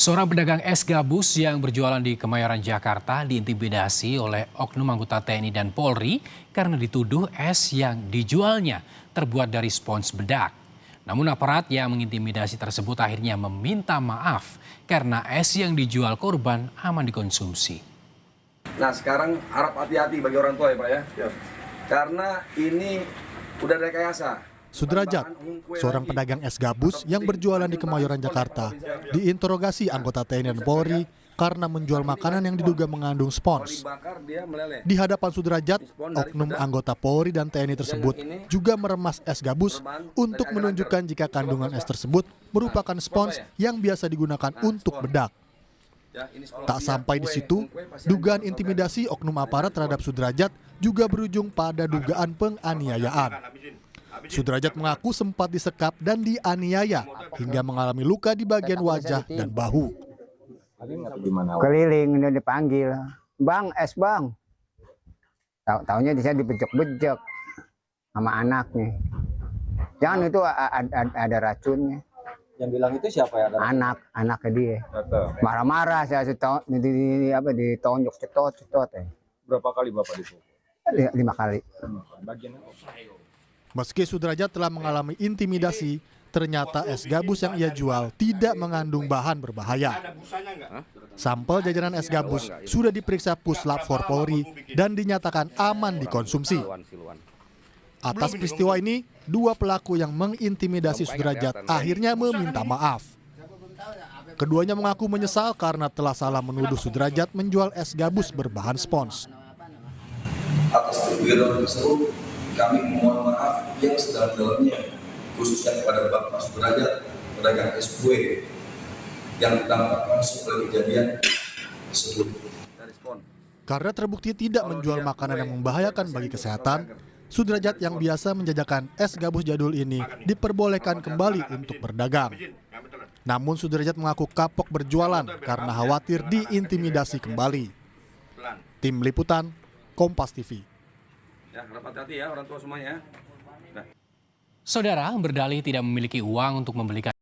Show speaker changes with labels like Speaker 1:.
Speaker 1: Seorang pedagang es gabus yang berjualan di Kemayoran, Jakarta diintimidasi oleh oknum anggota TNI dan Polri karena dituduh es yang dijualnya terbuat dari spons bedak. Namun aparat yang mengintimidasi tersebut akhirnya meminta maaf karena es yang dijual korban aman dikonsumsi.
Speaker 2: Nah sekarang harap hati-hati bagi orang tua ya Pak ya. Karena ini udah rekayasa.
Speaker 3: Sudrajat, seorang pedagang es gabus yang berjualan di Kemayoran, Jakarta, diinterogasi anggota TNI dan Polri karena menjual makanan yang diduga mengandung spons. Di hadapan Sudrajat, oknum anggota Polri dan TNI tersebut juga meremas es gabus untuk menunjukkan jika kandungan es tersebut merupakan spons yang biasa digunakan untuk bedak. Tak sampai di situ, dugaan intimidasi oknum aparat terhadap Sudrajat juga berujung pada dugaan penganiayaan. Sudrajat mengaku sempat disekap dan dianiaya hingga mengalami luka di bagian wajah dan bahu.
Speaker 4: Keliling udah dipanggil, "Bang, es bang." Taunya dia dibejek-bejek sama anaknya. Jangan itu ada racunnya.
Speaker 5: Yang bilang itu siapa ya?
Speaker 4: Anaknya dia. Marah-marah saya ditonjok cetot ya.
Speaker 5: Berapa kali Bapak dipukul?
Speaker 4: 5 kali.
Speaker 5: Bagian apa?
Speaker 3: Meski Sudrajat telah mengalami intimidasi, ternyata es gabus yang ia jual tidak mengandung bahan berbahaya. Sampel jajanan es gabus sudah diperiksa Puslap 4 Polri dan dinyatakan aman dikonsumsi. Atas peristiwa ini, 2 pelaku yang mengintimidasi Sudrajat akhirnya meminta maaf. Keduanya mengaku menyesal karena telah salah menuduh Sudrajat menjual es gabus berbahan spons.
Speaker 2: Atas keguguran tersebut, kami mohon maaf yang sedalam-dalamnya, khususnya kepada Bapak Sudrajat, pedagang es kue yang terdampak langsung oleh kejadian tersebut.
Speaker 3: Karena terbukti tidak menjual makanan yang membahayakan bagi kesehatan, Sudrajat yang biasa menjajakan es gabus jadul ini diperbolehkan kembali untuk berdagang. Namun Sudrajat mengaku kapok berjualan karena khawatir diintimidasi kembali. Tim Liputan, Kompas TV.
Speaker 2: Ya, harap hati-hati ya orang tua semuanya.
Speaker 1: Saudara berdalih tidak memiliki uang untuk membeli